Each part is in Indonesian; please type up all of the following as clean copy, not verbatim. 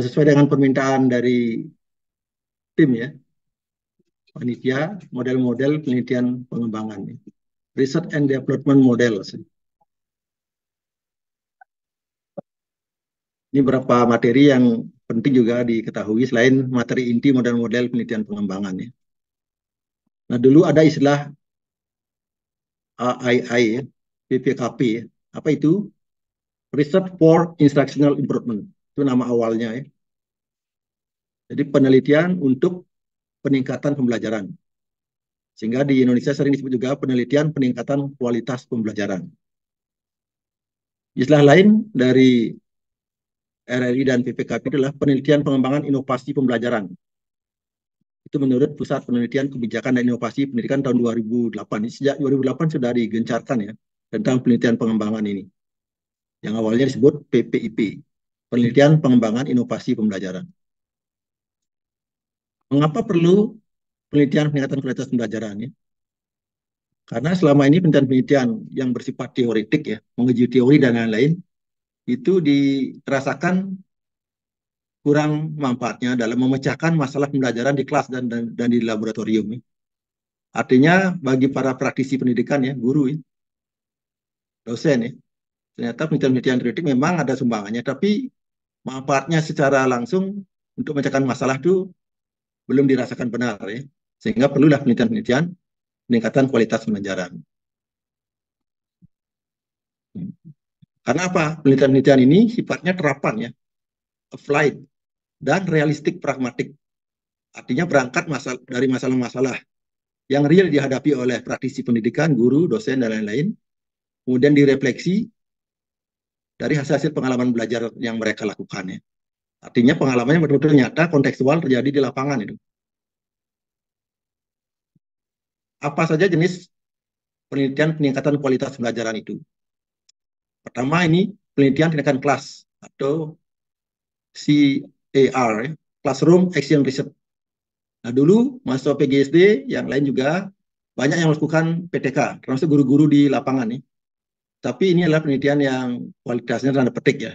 Nah, sesuai dengan permintaan dari tim ya, panitia, model-model penelitian pengembangan. Research and Development Models. Ini beberapa materi yang penting juga diketahui selain materi inti model-model penelitian pengembangan ya. Nah, dulu ada istilah AII ya, PPKP ya. Apa itu? Research for Instructional Improvement. Itu nama awalnya ya. Jadi penelitian untuk peningkatan pembelajaran. Sehingga di Indonesia sering disebut juga penelitian peningkatan kualitas pembelajaran. Istilah lain dari RRI dan PPKP adalah penelitian pengembangan inovasi pembelajaran. Itu menurut Pusat Penelitian Kebijakan dan Inovasi Pendidikan tahun 2008. Sejak 2008 sudah digencarkan ya tentang penelitian pengembangan ini. Yang awalnya disebut PPIP, Penelitian Pengembangan Inovasi Pembelajaran. Mengapa perlu penelitian peningkatan kualitas pembelajaran ya? Karena selama ini penelitian-penelitian yang bersifat teoritik ya, menguji teori dan lain-lain, itu dirasakan kurang manfaatnya dalam memecahkan masalah pembelajaran di kelas dan di laboratorium. Artinya bagi para praktisi pendidikan ya, guru ya, dosen ya, ternyata penelitian-penelitian teoritik memang ada sumbangannya, tapi manfaatnya secara langsung untuk memecahkan masalah itu belum dirasakan benar ya. Sehingga perlulah penelitian-penelitian peningkatan kualitas pembelajaran. Karena apa? Penelitian-penelitian ini sifatnya terapan ya, applied dan realistik pragmatik. Artinya berangkat dari masalah-masalah yang real dihadapi oleh praktisi pendidikan, guru, dosen, dan lain-lain, kemudian direfleksi dari hasil-hasil pengalaman belajar yang mereka lakukan ya. Artinya pengalamannya betul-betul nyata, kontekstual terjadi di lapangan itu. Apa saja jenis penelitian peningkatan kualitas pembelajaran itu? Pertama ini penelitian tindakan kelas atau CAR, ya, Classroom Action Research. Nah dulu mahasiswa PGSD yang lain juga banyak yang melakukan PTK, termasuk guru-guru di lapangan nih. Tapi ini adalah penelitian yang kualitasnya tanda petik ya,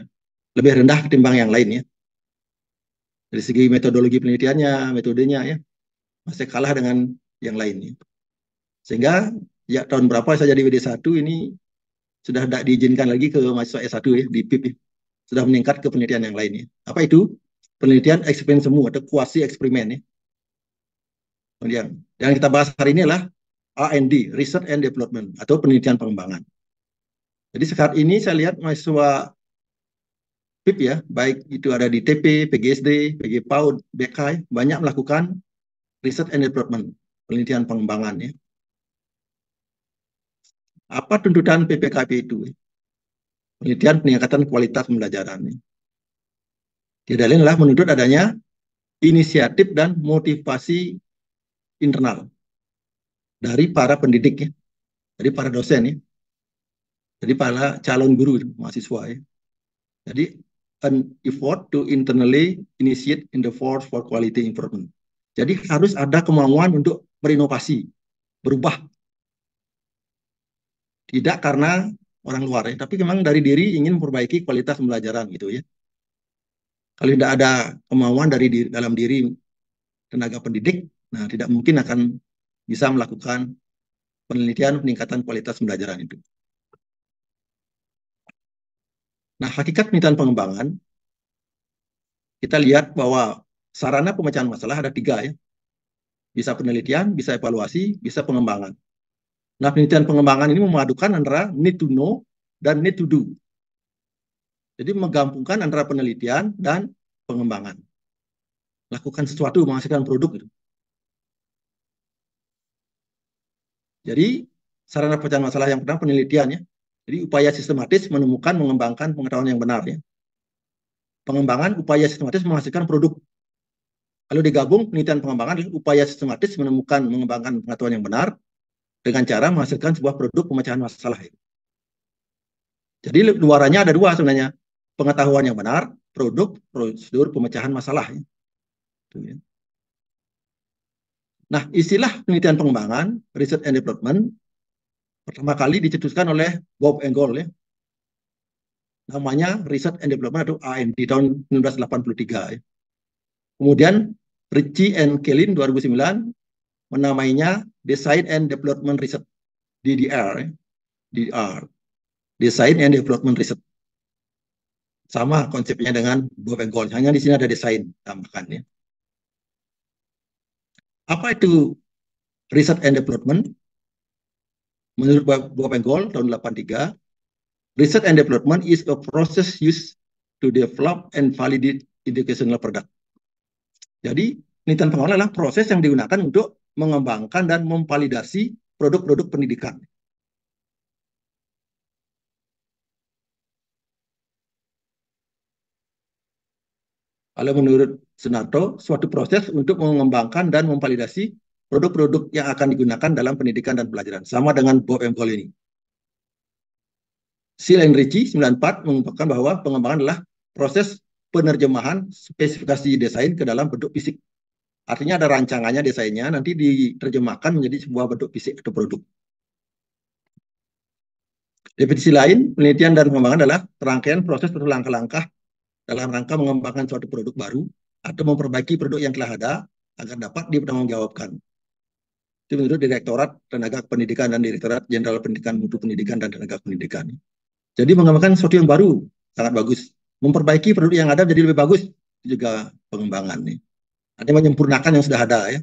lebih rendah ketimbang yang lain ya. Dari segi metodologi penelitiannya, metodenya ya, masih kalah dengan yang lainnya. Sehingga ya tahun berapa saya jadi WD1 ini sudah tidak diizinkan lagi ke mahasiswa S1 ya, di PIP ya. Sudah meningkat ke penelitian yang lainnya. Apa itu? Penelitian eksperimen semu atau kuasi eksperimen ya. Kemudian yang kita bahas hari ini adalah R&D, Research and Development, atau penelitian pengembangan. Jadi saat ini saya lihat mahasiswa PIP ya, baik itu ada di TP, PGSD, PG PAUD, BKI, banyak melakukan Research and Development, penelitian pengembangan ya. Apa tuntutan PPKP itu? Penelitian peningkatan kualitas pembelajaran. Tidak lain adalah menuntut adanya inisiatif dan motivasi internal dari para pendidik ya, dari para dosen ya, dari para calon guru mahasiswa ya. Jadi an effort to internally initiate in the force for quality improvement. Jadi harus ada kemauan untuk berinovasi, berubah. Tidak karena orang luar ya, tapi memang dari diri ingin memperbaiki kualitas pembelajaran gitu ya. Kalau tidak ada kemauan dari dalam diri tenaga pendidik, nah tidak mungkin akan bisa melakukan penelitian peningkatan kualitas pembelajaran itu. Nah, hakikat penelitian pengembangan, kita lihat bahwa sarana pemecahan masalah ada 3 ya. Bisa penelitian, bisa evaluasi, bisa pengembangan. Nah, penelitian pengembangan ini memadukan antara need to know dan need to do. Jadi menggabungkan antara penelitian dan pengembangan. Lakukan sesuatu, menghasilkan produk itu. Jadi, sarana pemecahan masalah yang pertama penelitian ya. Jadi upaya sistematis menemukan, mengembangkan pengetahuan yang benar ya. Pengembangan upaya sistematis menghasilkan produk. Kalau digabung penelitian pengembangan adalah upaya sistematis menemukan, mengembangkan pengetahuan yang benar dengan cara menghasilkan sebuah produk pemecahan masalah. Jadi luarannya ada 2 sebenarnya. Pengetahuan yang benar, produk, prosedur pemecahan masalah. Nah, istilah penelitian pengembangan, research and development, pertama kali dicetuskan oleh Bob Engel ya, namanya Research and Development atau R&D tahun 1983. Ya. Kemudian Ritchie and Kellin 2009 menamainya Design and Development Research, DDR, ya. DDR, Design and Development Research. Sama konsepnya dengan Bob and Gold, hanya di sini ada desain tambahkan ya. Apa itu Research and Development? Menurut Bob and Gold tahun 83, Research and Development is a process used to develop and validate educational product. Jadi, penelitian pengembangan adalah proses yang digunakan untuk mengembangkan dan memvalidasi produk-produk pendidikan. Kalau menurut Sunarto, suatu proses untuk mengembangkan dan memvalidasi produk-produk yang akan digunakan dalam pendidikan dan pelajaran. Sama dengan Bob and Gold ini. Seal and Ritchie 94 mengungkapkan bahwa pengembangan adalah proses penerjemahan spesifikasi desain ke dalam bentuk fisik. Artinya ada rancangannya desainnya, nanti diterjemahkan menjadi sebuah bentuk fisik atau produk. Definisi lain, penelitian dan pengembangan adalah rangkaian proses berlangkah-langkah dalam rangka mengembangkan suatu produk baru atau memperbaiki produk yang telah ada agar dapat dipertanggungjawabkan. Itu menurut Direktorat Tenaga Pendidikan dan Direktorat Jenderal Pendidikan Mutu Pendidikan dan Tenaga Pendidikan. Jadi mengembangkan sesuatu yang baru sangat bagus. Memperbaiki produk yang ada menjadi lebih bagus itu juga pengembangan nih. Artinya menyempurnakan yang sudah ada ya.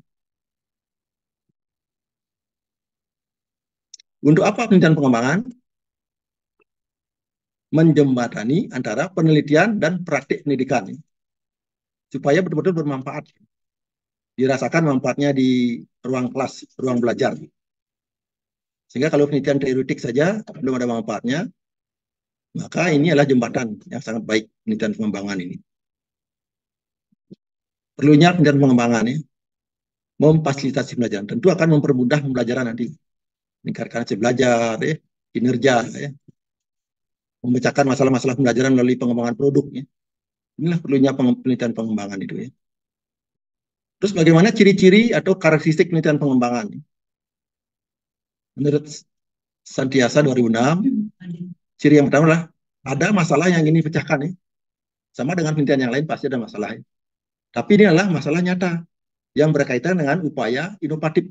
Untuk apa penelitian pengembangan? Menjembatani antara penelitian dan praktik pendidikan supaya betul-betul bermanfaat, dirasakan manfaatnya di ruang kelas, ruang belajar. Sehingga kalau penelitian teoretik saja belum ada manfaatnya, maka ini adalah jembatan yang sangat baik penelitian pengembangan ini. Perlunya penelitian pengembangan ya, memfasilitasi pembelajaran, tentu akan mempermudah pembelajaran nanti, meningkatkan hasil belajar, ya, kinerja, ya, memecahkan masalah-masalah pembelajaran melalui pengembangan produk. Ya. Inilah perlunya penelitian pengembangan itu. Ya. Terus bagaimana ciri-ciri atau karakteristik penelitian pengembangan? Menurut Santiasa 2006, ciri yang pertama adalah ada masalah yang ingin dipecahkan. Ya. Sama dengan penelitian yang lain pasti ada masalah. Ya. Tapi ini adalah masalah nyata yang berkaitan dengan upaya inovatif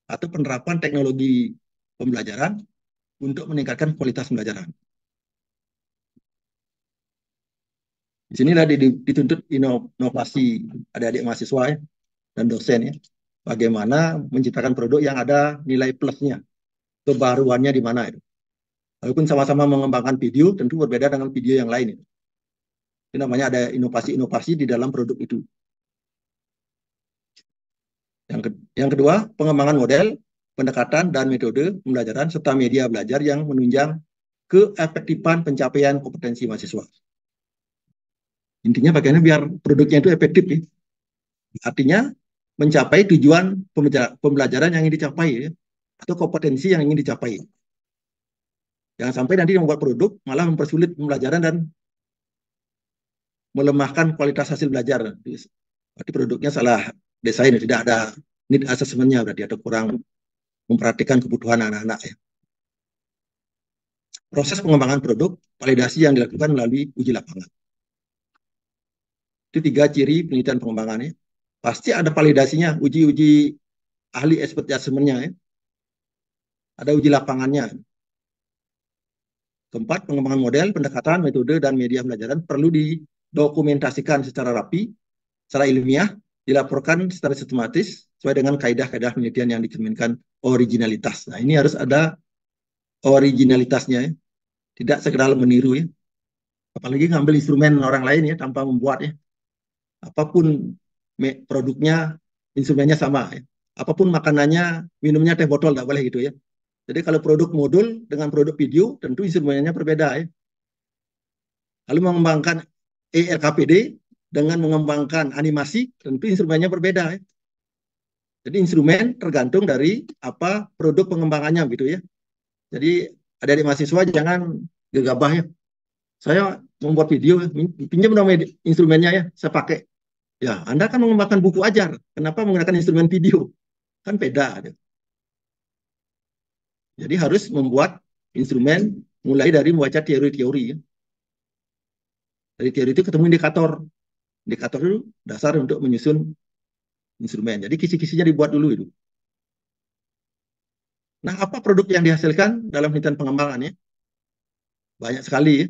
atau penerapan teknologi pembelajaran untuk meningkatkan kualitas pembelajaran. Di sinilah dituntut inovasi adik-adik mahasiswa ya, dan dosen ya. Bagaimana menciptakan produk yang ada nilai plusnya, kebaruannya di mana itu. Walaupun sama-sama mengembangkan video, tentu berbeda dengan video yang lain. Itu. Itu namanya ada inovasi-inovasi di dalam produk itu. Yang kedua, pengembangan model, pendekatan, dan metode pembelajaran serta media belajar yang menunjang keefektifan pencapaian kompetensi mahasiswa. Intinya bagaimana biar produknya itu efektif. Ya. Artinya mencapai tujuan pembelajaran yang ingin dicapai. Ya. Atau kompetensi yang ingin dicapai. Jangan sampai nanti membuat produk malah mempersulit pembelajaran dan melemahkan kualitas hasil belajar. Berarti produknya salah desain, tidak ada need assessment-nya, berarti ada kurang memperhatikan kebutuhan anak-anak. Ya. Proses pengembangan produk, validasi yang dilakukan melalui uji lapangan. Itu 3 ciri penelitian pengembangannya. Pasti ada validasinya, uji-uji ahli expert assessment-nya. Ya. Ada uji lapangannya. Keempat, pengembangan model, pendekatan, metode, dan media pembelajaran perlu didokumentasikan secara rapi, secara ilmiah, dilaporkan secara sistematis, sesuai dengan kaidah-kaidah penelitian yang dicerminkan originalitas. Nah, ini harus ada originalitasnya. Ya. Tidak sekedar meniru. Ya. Apalagi ngambil instrumen orang lain ya, tanpa membuat. Ya. Apapun produknya, instrumennya sama. Ya. Apapun makanannya, minumnya teh botol, tidak boleh gitu ya. Jadi kalau produk modul dengan produk video, tentu instrumennya berbeda. Ya. Lalu mengembangkan ERKPD dengan mengembangkan animasi, tentu instrumennya berbeda. Ya. Jadi instrumen tergantung dari apa produk pengembangannya gitu ya. Jadi adik-adik mahasiswa jangan gegabah ya. Saya membuat video, pinjam dong instrumennya ya, saya pakai. Ya, Anda kan mengembangkan buku ajar. Kenapa menggunakan instrumen video? Kan beda. Jadi harus membuat instrumen mulai dari membaca teori-teori. Ya. Dari teori itu ketemu indikator. Indikator itu dasar untuk menyusun instrumen. Jadi kisi-kisinya dibuat dulu itu. Nah, apa produk yang dihasilkan dalam penelitian pengembangannya? Banyak sekali ya.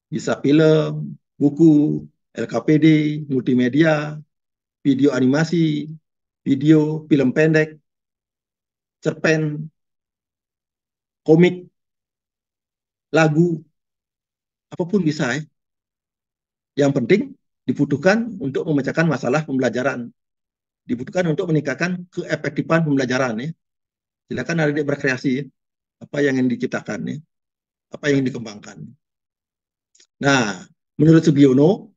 Bisa film, buku, LKPD, multimedia, video animasi, video, film pendek, cerpen, komik, lagu, apapun bisa ya. Yang penting dibutuhkan untuk memecahkan masalah pembelajaran. Dibutuhkan untuk meningkatkan keefektifan pembelajaran ya. Silakan adik berkreasi ya. Apa yang ingin diciptakan ya. Apa yang ingin dikembangkan. Nah, menurut Sugiono,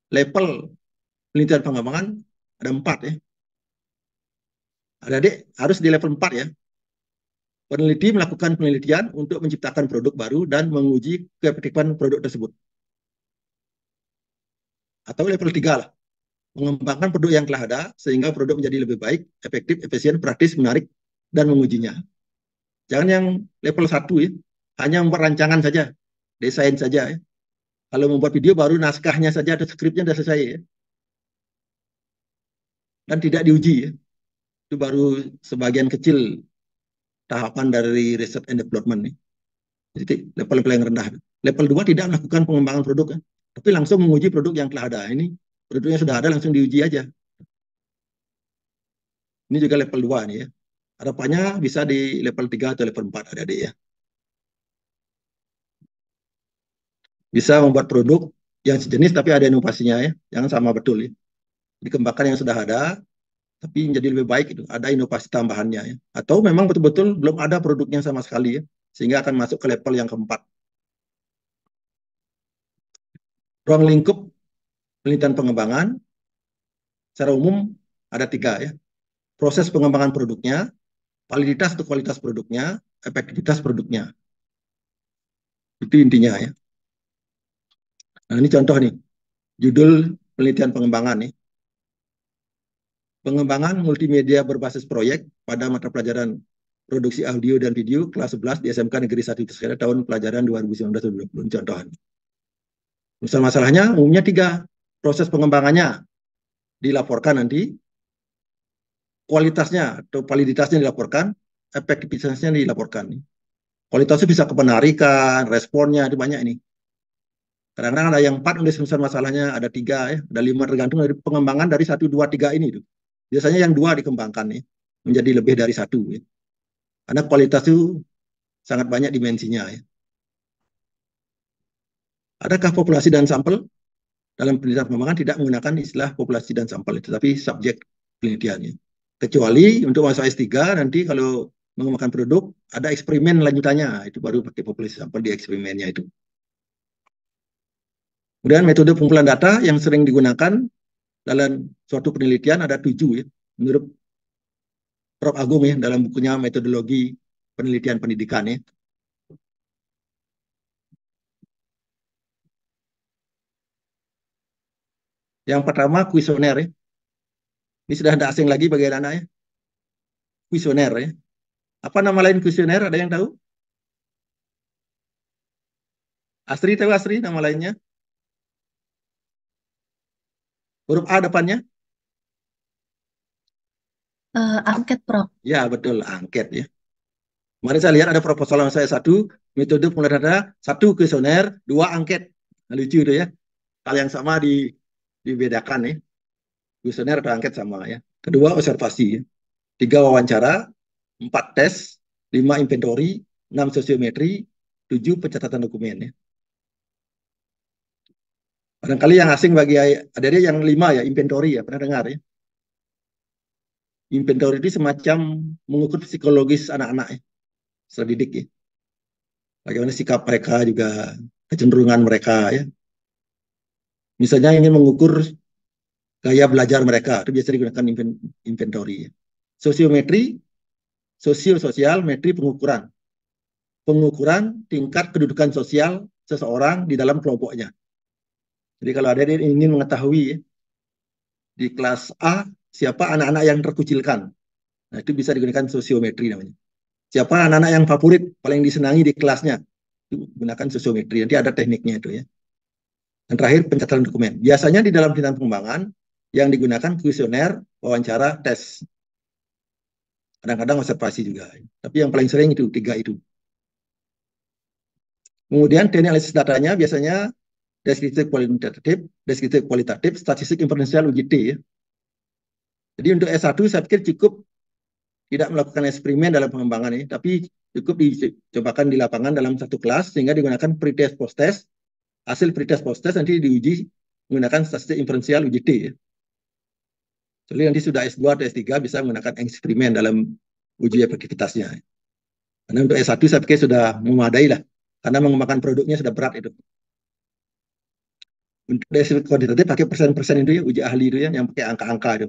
level penelitian pengembangan ada 4 ya. Adik harus di level 4 ya. Peneliti melakukan penelitian untuk menciptakan produk baru dan menguji keefektifan produk tersebut. Atau level 3 lah. Mengembangkan produk yang telah ada sehingga produk menjadi lebih baik, efektif, efisien, praktis, menarik, dan mengujinya. Jangan yang level 1 ya. Hanya membuat rancangan saja, desain saja ya. Kalau membuat video baru naskahnya saja atau skripnya sudah selesai ya. Dan tidak diuji ya. Itu baru sebagian kecil tahapan dari research and development nih. Jadi level-level yang rendah. Level 2 tidak melakukan pengembangan produk ya. Tapi langsung menguji produk yang telah ada. Ini produknya sudah ada langsung diuji aja. Ini juga level 2 nih ya. Harapannya bisa di level 3 atau level 4 adik-adik ya. Bisa membuat produk yang sejenis tapi ada inovasinya ya. Jangan sama betul ya. Dikembangkan yang sudah ada tapi menjadi lebih baik itu. Ada inovasi tambahannya ya. Atau memang betul-betul belum ada produknya sama sekali ya. Sehingga akan masuk ke level yang keempat. Ruang lingkup penelitian pengembangan secara umum ada 3 ya. Proses pengembangan produknya, validitas atau kualitas produknya, efektivitas produknya. Itu intinya ya. Nah ini contoh nih, judul penelitian pengembangan nih. Pengembangan multimedia berbasis proyek pada mata pelajaran produksi audio dan video kelas 11 di SMK Negeri 1 Tersebut tahun pelajaran 2019-2020. Contohan. Misal masalahnya umumnya 3. Proses pengembangannya dilaporkan nanti, kualitasnya atau validitasnya dilaporkan, efektivitasnya dilaporkan. Kualitasnya bisa kepenarikan, responnya, itu banyak ini. Kadang-kadang ada yang 4 udah masalahnya, ada 3 ya, ada 5 tergantung dari pengembangan dari 1, 2, 3 ini tuh. Biasanya yang 2 dikembangkan ya, menjadi lebih dari 1 ya. Karena kualitas itu sangat banyak dimensinya ya. Adakah populasi dan sampel? Dalam penelitian pengembangan tidak menggunakan istilah populasi dan sampel, tetapi subjek penelitiannya. Kecuali untuk masuk S3 nanti kalau mengembangkan produk ada eksperimen lanjutannya, itu baru pakai populasi sampel di eksperimennya itu. Kemudian metode pengumpulan data yang sering digunakan dalam suatu penelitian ada 7 ya. Menurut Prof. Agung ya dalam bukunya metodologi penelitian pendidikan ya. Yang pertama kuesioner ya. Ini sudah tidak asing lagi bagi anak-anak ya. Kuesioner ya. Apa nama lain kuesioner? Ada yang tahu? Asri tahu Asri nama lainnya? Huruf A depannya? Angket, Prof. Ya betul, angket ya. Kemarin saya lihat ada proposal saya 1, metode pengumpulan data, 1 kuesioner, 2 angket. Nah, lucu itu ya. Hal yang sama dibedakan ya. Kuesioner atau angket sama ya. Kedua observasi ya. 3 wawancara, 4 tes, 5 inventory, 6 sosiometri, 7 pencatatan dokumen ya. Barangkali yang asing bagi adik-adik yang 5 ya, inventory ya, pernah dengar ya. Inventory itu semacam mengukur psikologis anak-anak ya, setelah didik ya. Bagaimana sikap mereka juga, kecenderungan mereka ya. Misalnya ingin mengukur gaya belajar mereka, itu biasa digunakan inventory ya. Sosiometri, sosial, metri pengukuran. Pengukuran tingkat kedudukan sosial seseorang di dalam kelompoknya. Jadi kalau ada yang ingin mengetahui ya, di kelas A siapa anak-anak yang terkucilkan, nah itu bisa digunakan sosiometri namanya. Siapa anak-anak yang favorit, paling disenangi di kelasnya, itu gunakan sosiometri. Nanti ada tekniknya itu ya. Dan terakhir, pencatatan dokumen. Biasanya di dalam penelitian pengembangan yang digunakan kuesioner, wawancara, tes. Kadang-kadang observasi juga. Tapi yang paling sering itu, 3 itu. Kemudian teknik analisis datanya biasanya deskriptif kualitatif, statistik inferensial UGT ya. Jadi untuk S1 saya pikir cukup tidak melakukan eksperimen dalam pengembangan ini, tapi cukup dicobakan di lapangan dalam satu kelas sehingga digunakan pretest post-test. Hasil pretest post-test nanti diuji menggunakan statistik inferensial UGT ya. Jadi nanti sudah S2 atau S3 bisa menggunakan eksperimen dalam uji efektivitasnya. Karena untuk S1 saya pikir sudah memadai lah, karena mengembangkan produknya sudah berat itu. Untuk deskripsi kuantitatif pakai persen-persen itu ya, uji ahli itu ya, yang pakai angka-angka itu.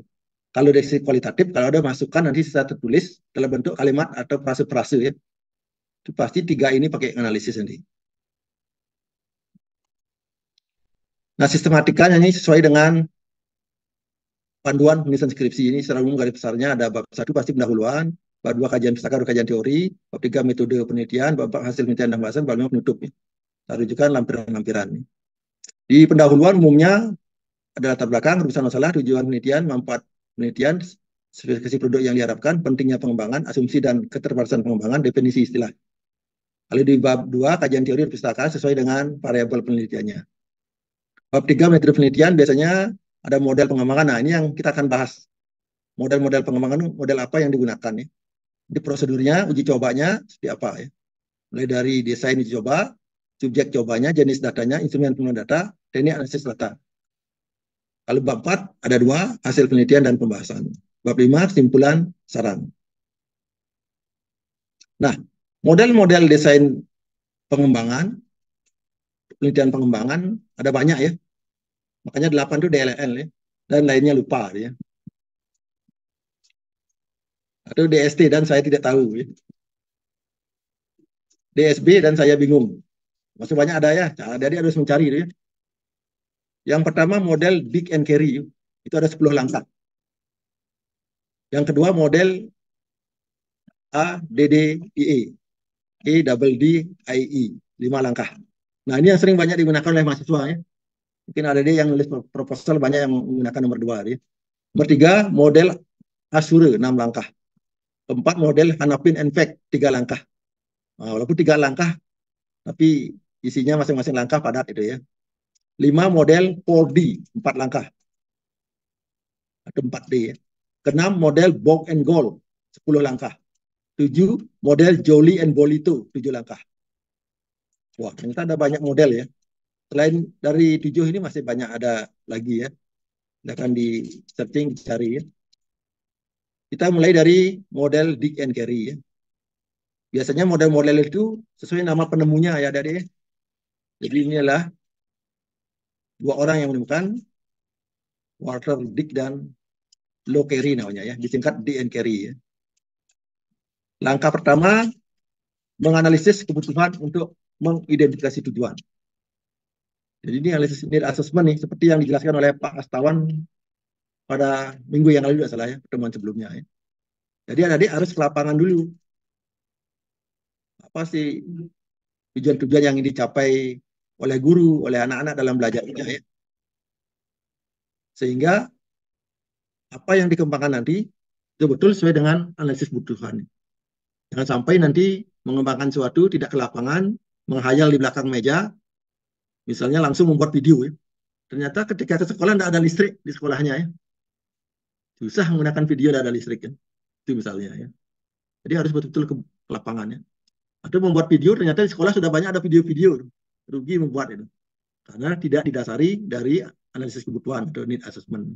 Kalau deskripsi kualitatif, kalau ada masukan nanti secara tertulis dalam bentuk kalimat atau frase-frase ya. Itu pasti 3 ini pakai analisis nanti. Nah, sistematikanya ini sesuai dengan panduan penulisan skripsi ini. Secara umum garis besarnya ada bab 1 pasti pendahuluan, bab 2 kajian pustaka, kajian teori, bab 3 metode penelitian, bab 4 hasil penelitian dan bahasan, bab 5 penutup. Ya. Rujukan lampiran-lampiran. Di pendahuluan umumnya ada latar belakang, rujukan masalah, tujuan penelitian, manfaat penelitian, spesifikasi produk yang diharapkan, pentingnya pengembangan, asumsi dan keterbatasan pengembangan, definisi istilah. Lalu di bab 2, kajian teori pustaka sesuai dengan variabel penelitiannya. Bab 3, metode penelitian biasanya ada model pengembangan. Nah, ini yang kita akan bahas. Model-model pengembangan, model apa yang digunakan. Ya. Di prosedurnya, uji cobanya seperti apa. Ya. Mulai dari desain uji coba, subjek cobanya, jenis datanya, instrumen pengujian data, teknik analisis data. Lalu bab 4 ada 2, hasil penelitian dan pembahasan. Bab 5, kesimpulan, saran. Nah, model-model desain pengembangan, penelitian pengembangan, ada banyak ya. Makanya 8 itu DLL ya. Dan lainnya lupa ya. Atau DST dan saya tidak tahu ya. DSB dan saya bingung. Masih banyak ada ya. Jadi harus mencari ya. Yang pertama model Big and Carry. Itu ada 10 langkah. Yang kedua model ADDIE. ADDIE. 5 langkah. Nah, ini yang sering banyak digunakan oleh mahasiswa ya. Mungkin ada dia yang nulis proposal banyak yang menggunakan nomor 2 ya. Nomor 3 model Asure 6 langkah. 4 model Hanapin Enfect 3 langkah. Nah, walaupun 3 langkah tapi isinya masing-masing langkah padat itu ya. 5 model 4D 4 langkah. Atau 4D ya. Ke-6 model Bog and Goal 10 langkah. 7 model Jolie and Bolito 7 langkah. Wah, ternyata ada banyak model ya. Selain dari 7 ini masih banyak ada lagi ya. Silahkan di searching, dicari ya. Kita mulai dari model Dick and Carey ya. Biasanya model-model itu sesuai nama penemunya ya dari. Jadi ini adalah 2 orang yang menemukan, Walter Dick dan Lo Carey namanya ya, disingkat Dick and Carey ya. Langkah pertama menganalisis kebutuhan untuk mengidentifikasi tujuan. Jadi ini analisis need assessment nih, seperti yang dijelaskan oleh Pak Astawan pada minggu yang lalu, tidak salah ya, pertemuan sebelumnya ya. Jadi adik-adik harus ke lapangan dulu. Apa sih tujuan-tujuan yang dicapai oleh guru, oleh anak-anak dalam belajarnya ya. Sehingga apa yang dikembangkan nanti betul-betul sesuai dengan analisis kebutuhan. Jangan sampai nanti mengembangkan sesuatu tidak ke lapangan, menghayal di belakang meja, misalnya langsung membuat video ya. Ternyata ketika ke sekolah tidak ada listrik di sekolahnya ya. Susah menggunakan video tidak ada listrik kan. Itu misalnya ya. Jadi harus betul-betul ke lapangannya. Atau membuat video ternyata di sekolah sudah banyak ada video-video. Rugi membuat itu. Karena tidak didasari dari analisis kebutuhan atau need assessment.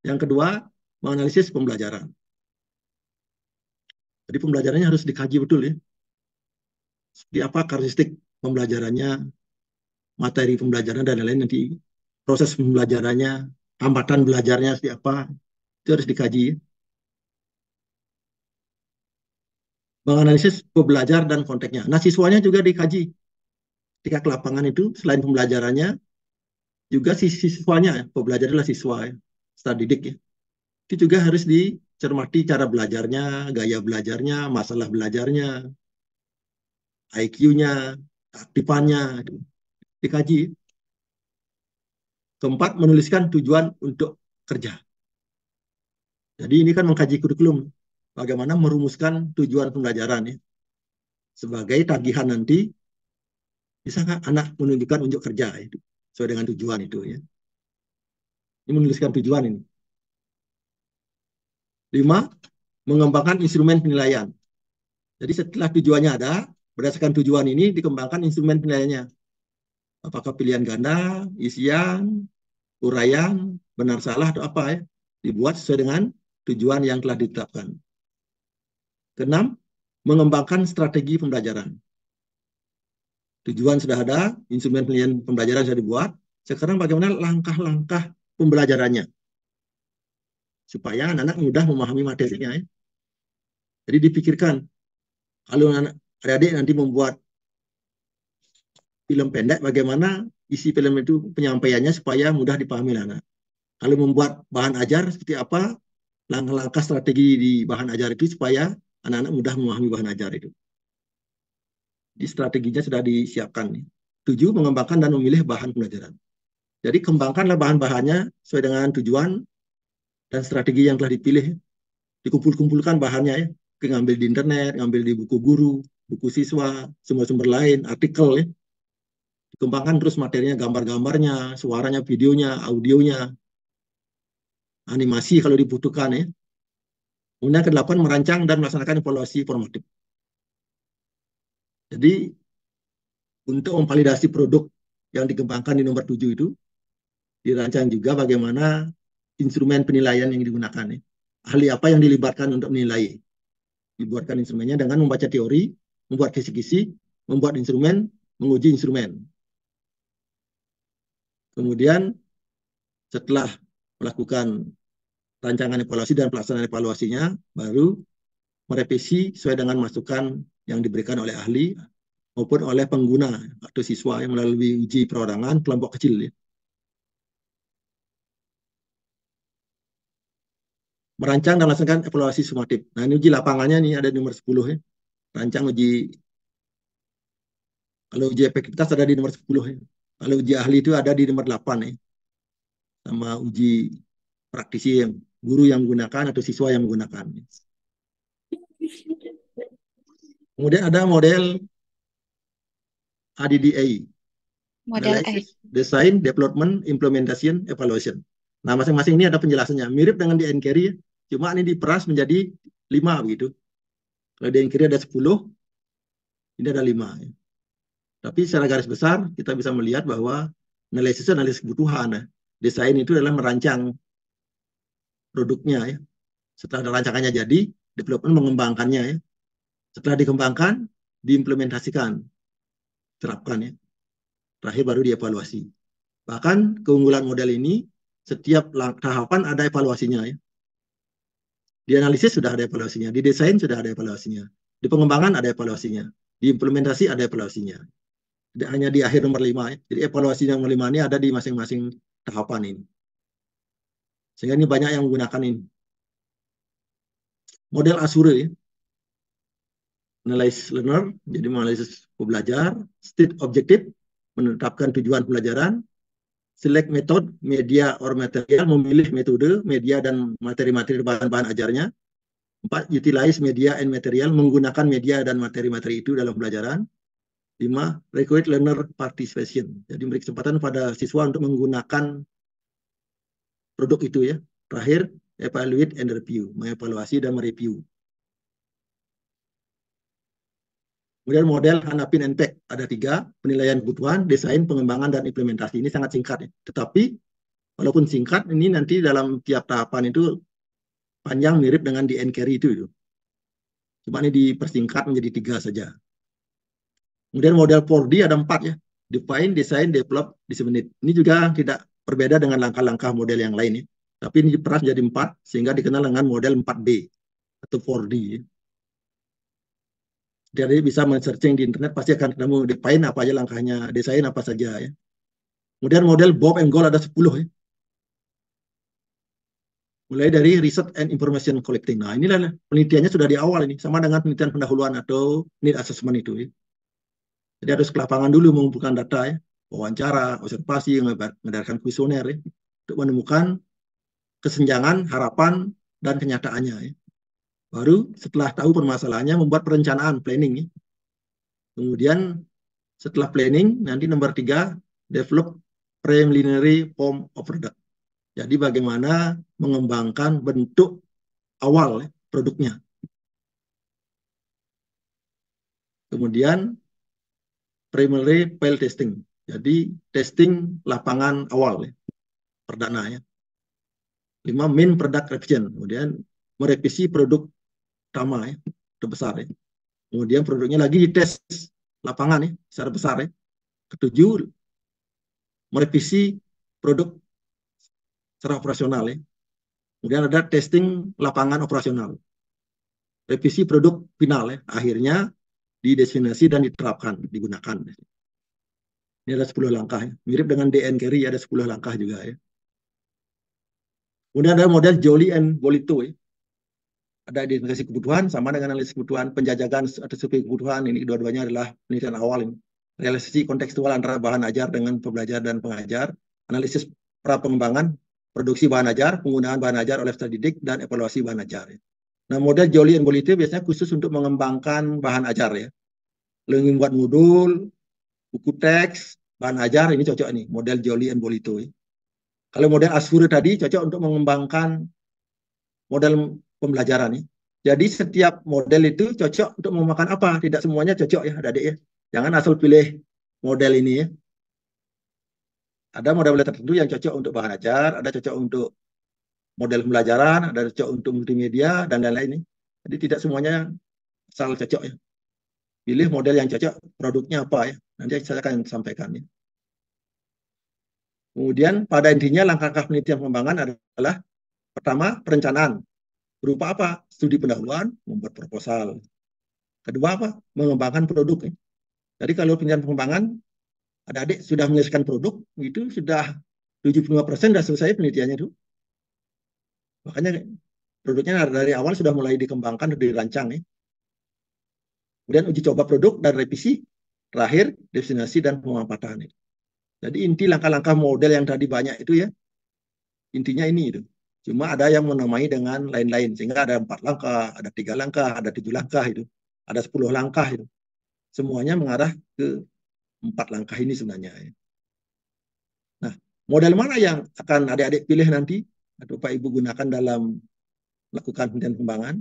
Yang kedua, menganalisis pembelajaran. Jadi pembelajarannya harus dikaji betul ya. Seperti apa karakteristik pembelajarannya, materi pembelajaran dan lain-lain nanti proses pembelajarannya, hambatan belajarnya seperti apa, itu harus dikaji. Menganalisis pembelajar dan konteksnya. Nah, siswanya juga dikaji. Ketika ke lapangan itu, selain pembelajarannya, juga siswanya, pembelajar adalah siswa, ya, peserta didik ya. Itu juga harus dicermati cara belajarnya, gaya belajarnya, masalah belajarnya, IQ-nya, keaktifannya, dikaji. Keempat, menuliskan tujuan untuk kerja. Jadi ini kan mengkaji kurikulum, bagaimana merumuskan tujuan pembelajaran ya. Sebagai tagihan nanti, bisa nggak anak menunjukkan unjuk kerja itu sesuai dengan tujuan itu ya. Ini menuliskan tujuan ini. 5, mengembangkan instrumen penilaian. Jadi setelah tujuannya ada, berdasarkan tujuan ini dikembangkan instrumen penilaiannya. Apakah pilihan ganda, isian, uraian, benar salah atau apa ya. Dibuat sesuai dengan tujuan yang telah ditetapkan. Keenam, mengembangkan strategi pembelajaran. Tujuan sudah ada, instrumen penilaian pembelajaran sudah dibuat. Sekarang bagaimana langkah-langkah pembelajarannya supaya anak-anak mudah memahami materinya ya. Jadi dipikirkan kalau adik-adik nanti membuat film pendek, bagaimana isi film itu penyampaiannya supaya mudah dipahami anak. Kalau membuat bahan ajar seperti apa, langkah-langkah strategi di bahan ajar itu supaya anak-anak mudah memahami bahan ajar itu. Di strateginya sudah disiapkan. 7, mengembangkan dan memilih bahan pembelajaran. Jadi kembangkanlah bahan-bahannya sesuai dengan tujuan dan strategi yang telah dipilih. Dikumpul-kumpulkan bahannya ya. Ngambil di internet, ngambil di buku guru, buku siswa, sumber-sumber lain, artikel ya. Dikembangkan terus materinya, gambar-gambarnya, suaranya, videonya, audionya, animasi kalau dibutuhkan ya. Kemudian ke-8, merancang dan melaksanakan evaluasi formatif. Jadi untuk memvalidasi produk yang dikembangkan di nomor 7 itu, dirancang juga bagaimana instrumen penilaian yang digunakan ya. Ahli apa yang dilibatkan untuk menilai. Dibuatkan instrumennya dengan membaca teori, membuat kisi-kisi, membuat instrumen, menguji instrumen. Kemudian setelah melakukan rancangan evaluasi dan pelaksanaan evaluasinya, baru merevisi sesuai dengan masukan yang diberikan oleh ahli maupun oleh pengguna atau siswa yang melalui uji perorangan kelompok kecil ya. Merancang dan melaksanakan evaluasi sumatif. Nah, ini uji lapangannya nih ada di nomor 10 ya. Rancang uji, kalau uji efektivitas ada di nomor 10 ya. Kalau uji ahli itu ada di nomor 8 ya. Sama uji praktisi yang guru yang menggunakan atau siswa yang menggunakan. Kemudian ada model ADDA. Model A. Analysis, Design, Development, Implementation, Evaluation. Nah, masing-masing ini ada penjelasannya. Mirip dengan di NCARE, cuma ini diperas menjadi 5 begitu. Kalau di NCARE ada 10, ini ada 5. Ya. Tapi secara garis besar, kita bisa melihat bahwa analisis kebutuhan. Ya. Desain itu adalah merancang produknya. Ya. Setelah ada rancangannya jadi, development mengembangkannya. Ya. Setelah dikembangkan, diimplementasikan. Terapkan ya. Terakhir baru dievaluasi. Bahkan keunggulan model ini, setiap tahapan ada evaluasinya. Ya. Di analisis sudah ada evaluasinya, di desain sudah ada evaluasinya, di pengembangan ada evaluasinya, di implementasi ada evaluasinya. Tidak hanya di akhir nomor 5. Ya. Jadi evaluasi nomor 5 ini ada di masing-masing tahapan ini. Sehingga ini banyak yang menggunakan ini. Model Azure ya. Analyze learner, jadi menganalisis pembelajar, state objective, menetapkan tujuan pembelajaran, select method, media or material, memilih metode, media dan materi-materi bahan-bahan ajarnya. 4, utilize media and material, menggunakan media dan materi-materi itu dalam pembelajaran. 5, require learner participation, jadi memberi kesempatan pada siswa untuk menggunakan produk itu ya. Terakhir, evaluate and review, mengevaluasi dan mereview. Kemudian model Hanapin and Peck ada 3, penilaian kebutuhan, desain, pengembangan, dan implementasi. Ini sangat singkat ya. Tetapi walaupun singkat, ini nanti dalam tiap tahapan itu panjang mirip dengan di NCARE itu. Cuma ini dipersingkat menjadi 3 saja. Kemudian model 4D ada 4 ya. Define, design, develop, disseminate. Ini juga tidak berbeda dengan langkah-langkah model yang lain ya. Tapi ini diperas menjadi 4 sehingga dikenal dengan model 4D atau 4D ya. Jadi bisa men-searching di internet pasti akan ketemu define apa aja langkahnya, desain apa saja ya. Kemudian model Bob and Goal ada 10 ya. Mulai dari research and information collecting. Nah, inilah penelitiannya sudah di awal ini, sama dengan penelitian pendahuluan atau need assessment itu ya. Jadi harus ke lapangan dulu mengumpulkan data ya, wawancara, observasi, mengadakan kuesioner ya, untuk menemukan kesenjangan harapan dan kenyataannya ya. Baru setelah tahu permasalahannya membuat perencanaan planning ya. Kemudian setelah planning nanti nomor 3 develop preliminary form of product. Jadi bagaimana mengembangkan bentuk awal ya, produknya. Kemudian primary file testing. Jadi testing lapangan awal ya, perdana ya. 5 main product revision. Kemudian merevisi produk utama ya, terbesar ya. Kemudian produknya lagi dites lapangan ya, secara besar ya. Ketujuh, merevisi produk secara operasional ya. Kemudian ada testing lapangan operasional. Revisi produk final ya. Akhirnya didefinisi dan diterapkan, digunakan. Ini ada 10 langkah ya. Mirip dengan DN Carey ada 10 langkah juga ya. Kemudian ada model Joly and Bolito ya. Ada identifikasi kebutuhan sama dengan analisis kebutuhan, penjajakan atau survei kebutuhan. Ini kedua-duanya adalah penelitian awal ini. Realisasi kontekstual antara bahan ajar dengan pembelajar dan pengajar, analisis pra pengembangan, produksi bahan ajar, penggunaan bahan ajar oleh peserta didik, dan evaluasi bahan ajar. Nah, model Joly and Bolito biasanya khusus untuk mengembangkan bahan ajar ya. Lalu membuat modul, buku teks, bahan ajar, ini cocok nih, model Joly and Bolito ya. Kalau model Asfure tadi cocok untuk mengembangkan model pembelajaran ya. Jadi setiap model itu cocok untuk memakan apa? Tidak semuanya cocok ya, adik-adik ya. Jangan asal pilih model ini ya. Ada model-model tertentu yang cocok untuk bahan ajar, ada cocok untuk model pembelajaran, ada cocok untuk multimedia, dan lain-lain. Jadi tidak semuanya asal cocok ya. Pilih model yang cocok, produknya apa ya. Nanti saya akan sampaikan ya. Kemudian pada intinya langkah-langkah penelitian pengembangan adalah pertama, perencanaan. Berupa apa? Studi pendahuluan, membuat proposal. Kedua apa? Mengembangkan produk. Ya. Jadi kalau penelitian pengembangan, adik-adik sudah menyelesaikan produk, itu sudah 75% sudah selesai penelitiannya itu. Makanya produknya dari awal sudah mulai dikembangkan, dirancang. Ya. Kemudian uji coba produk dan revisi. Terakhir, definisi dan pemaparan. Ya. Jadi inti langkah-langkah model yang tadi banyak itu ya, intinya ini itu. Cuma ada yang menamai dengan lain-lain. Sehingga ada 4 langkah, ada 3 langkah, ada 7 langkah itu. Ada 10 langkah itu. Semuanya mengarah ke 4 langkah ini sebenarnya. Nah, model mana yang akan adik-adik pilih nanti? Atau Pak Ibu gunakan dalam melakukan penelitian pengembangan?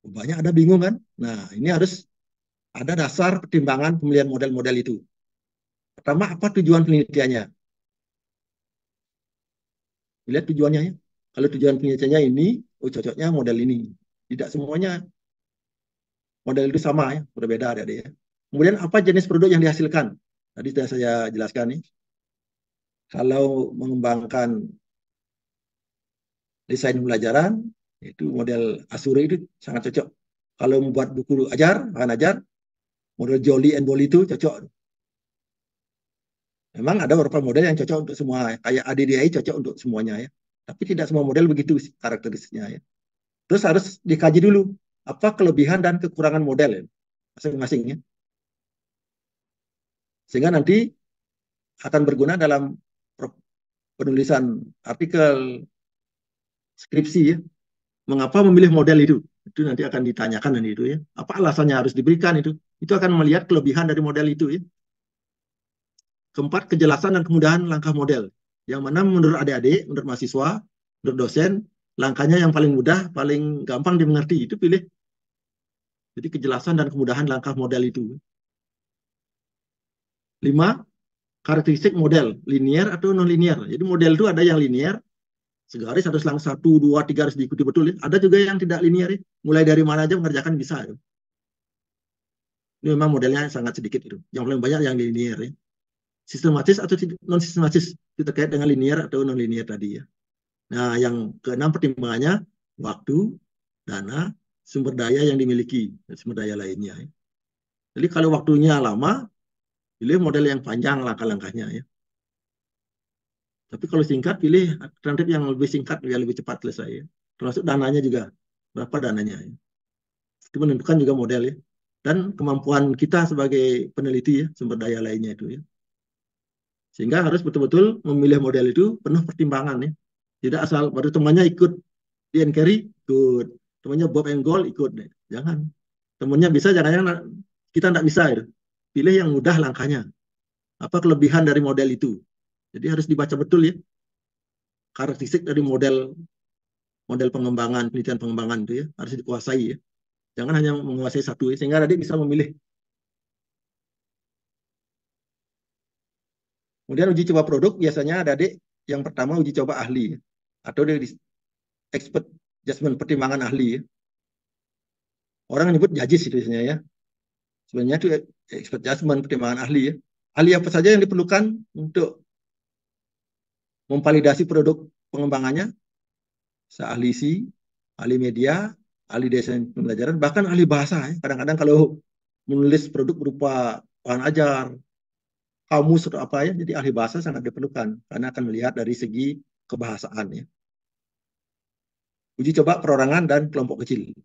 Banyak ada bingung kan? Nah, ini harus ada dasar pertimbangan pemilihan model-model itu. Pertama, apa tujuan penelitiannya? Lihat tujuannya ya. Kalau tujuan penelitiannya ini, oh cocoknya model ini. Tidak semuanya model itu sama ya, berbeda ada ya. Kemudian apa jenis produk yang dihasilkan? Tadi sudah saya jelaskan nih. Kalau mengembangkan desain pembelajaran, itu model Asure itu sangat cocok. Kalau membuat buku ajar, bahan ajar, model Joly and Bolito itu cocok. Memang ada beberapa model yang cocok untuk semua, kayak ADDI cocok untuk semuanya ya. Tapi tidak semua model begitu karakteristiknya ya. Terus harus dikaji dulu apa kelebihan dan kekurangan model ya, masing-masing ya. Sehingga nanti akan berguna dalam penulisan artikel skripsi ya. Mengapa memilih model itu? Itu nanti akan ditanyakan nanti itu ya. Apa alasannya harus diberikan itu? Itu akan melihat kelebihan dari model itu ya. Keempat, kejelasan dan kemudahan langkah model. Yang mana menurut adik-adik, menurut mahasiswa, menurut dosen, langkahnya yang paling mudah, paling gampang dimengerti, itu pilih. Jadi kejelasan dan kemudahan langkah model itu. 5, karakteristik model, linear atau non-linear. Jadi model itu ada yang linear, segaris harus langsung 1, 2, 3 harus diikuti betul. Ya. Ada juga yang tidak linear. Ya. Mulai dari mana aja mengerjakan bisa. Ya. Ini memang modelnya sangat sedikit itu. Yang paling banyak yang linear. Ya. Sistematis atau non-sistematis. Itu terkait dengan linear atau non-linear tadi ya. Nah, yang keenam pertimbangannya waktu, dana, sumber daya yang dimiliki, dan sumber daya lainnya. Ya. Jadi kalau waktunya lama, pilih model yang panjang langkah-langkahnya ya. Tapi kalau singkat, pilih alternatif yang lebih singkat, yang lebih cepat selesai. Ya. Termasuk dananya juga, berapa dananya. Ya. Itu menentukan juga model ya. Dan kemampuan kita sebagai peneliti ya, sumber daya lainnya itu ya. Sehingga harus betul-betul memilih model itu penuh pertimbangan ya. Tidak asal baru temannya ikut Ian Carey, ikut. Temannya Bob and Gold, ikut. Jangan. Temannya bisa, jangan-jangan kita tidak bisa. Ya. Pilih yang mudah langkahnya. Apa kelebihan dari model itu. Jadi harus dibaca betul ya. Karakteristik dari model pengembangan, penelitian pengembangan itu ya. Harus dikuasai ya. Jangan hanya menguasai satu ya. Sehingga adik bisa memilih. Kemudian uji coba produk biasanya ada adik yang pertama uji coba ahli ya. Atau dari expert judgment, pertimbangan ahli ya. Orang nyebut judges itu biasanya ya. Sebenarnya itu expert judgment, pertimbangan ahli ya. Ahli apa saja yang diperlukan untuk memvalidasi produk pengembangannya? Ahli isi, ahli media, ahli desain pembelajaran, bahkan ahli bahasa ya. Kadang-kadang kalau menulis produk berupa bahan ajar, kamus atau apa ya, jadi ahli bahasa sangat diperlukan karena akan melihat dari segi kebahasaan ya. Uji coba perorangan dan kelompok kecil.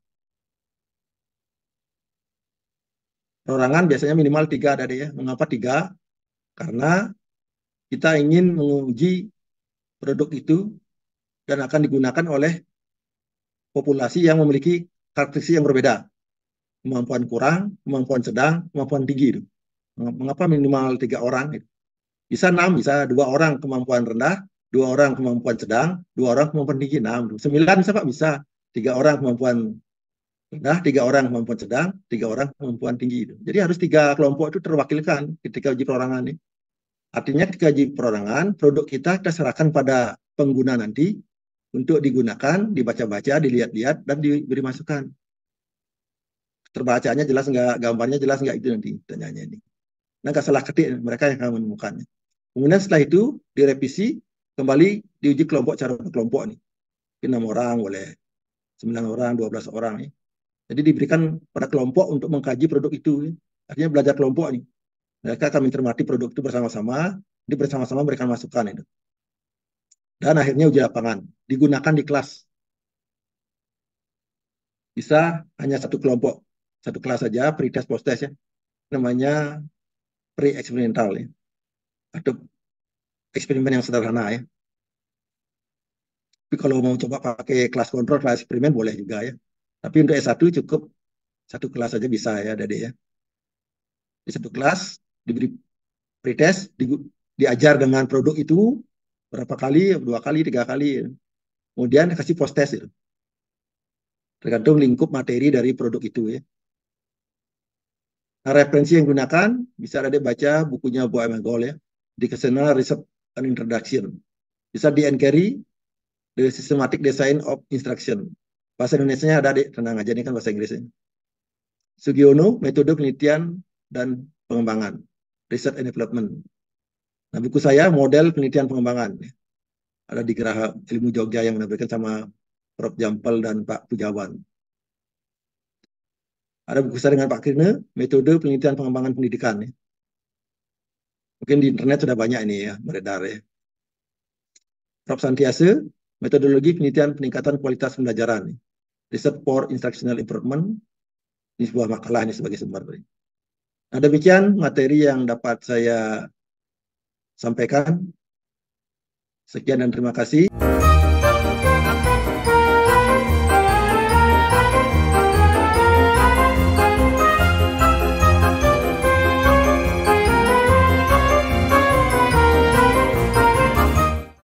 Perorangan biasanya minimal 3 ada deh ya. Mengapa 3? Karena kita ingin menguji produk itu dan akan digunakan oleh populasi yang memiliki karakteristik yang berbeda. Kemampuan kurang, kemampuan sedang, kemampuan tinggi. Itu. Mengapa minimal 3 orang? Bisa 6, bisa 2 orang kemampuan rendah, 2 orang kemampuan sedang, 2 orang kemampuan tinggi, 6. 9 bisa Pak, bisa. 3 orang kemampuan rendah, 3 orang kemampuan sedang, 3 orang kemampuan tinggi. Jadi harus 3 kelompok itu terwakilkan ketika uji perorangan ini. Artinya ketika uji perorangan, produk kita serahkan pada pengguna nanti untuk digunakan, dibaca-baca, dilihat-lihat, dan diberi masukan. Terbacanya jelas nggak, gambarnya jelas nggak, itu nanti tanyanya ini. Nah, nggak salah ketik, mereka yang akan menemukannya. Kemudian setelah itu direvisi, kembali diuji kelompok cara berkelompok nih. 6 orang boleh, 9 orang, 12 orang nih. Jadi diberikan pada kelompok untuk mengkaji produk itu. Artinya belajar kelompok nih. Mereka akan mencermati produk itu bersama-sama, ini bersama-sama memberikan masukan itu. Dan akhirnya uji lapangan, digunakan di kelas. Bisa hanya satu kelompok, satu kelas saja, pre-test, post-test ya. Namanya pre-eksperimental ya. Atau eksperimen yang sederhana ya. Tapi kalau mau coba pakai kelas kontrol, kelas eksperimen boleh juga ya. Tapi untuk S1 cukup satu kelas saja bisa ya, Dede ya. Di satu kelas diberi pretest, diajar dengan produk itu berapa kali, 2 kali, 3 kali. Kemudian kasih post test itu. Tergantung lingkup materi dari produk itu ya. Nah, referensi yang digunakan bisa Dede baca bukunya Bu Emegol ya. Dictionary Research and Introduction. Bisa di Carey, The Systematic Design of Instruction. Bahasa Indonesianya ada, Dek. Tenang aja, ini kan bahasa Inggrisnya. Sugiono, Metode Penelitian dan Pengembangan, Research and Development. Nah, buku saya Model Penelitian Pengembangan. Ada di Geraha Ilmu Jogja yang menerbitkan sama Prof. Jampel dan Pak Pujawan. Ada buku saya dengan Pak Kirne, Metode Penelitian Pengembangan Pendidikan. Mungkin di internet sudah banyak ini ya, beredar ya. Prof. Santiase, Metodologi Penelitian Peningkatan Kualitas Pembelajaran. Research for Instructional Improvement. Ini sebuah makalah ini sebagai sumber. Nah, demikian materi yang dapat saya sampaikan. Sekian dan terima kasih.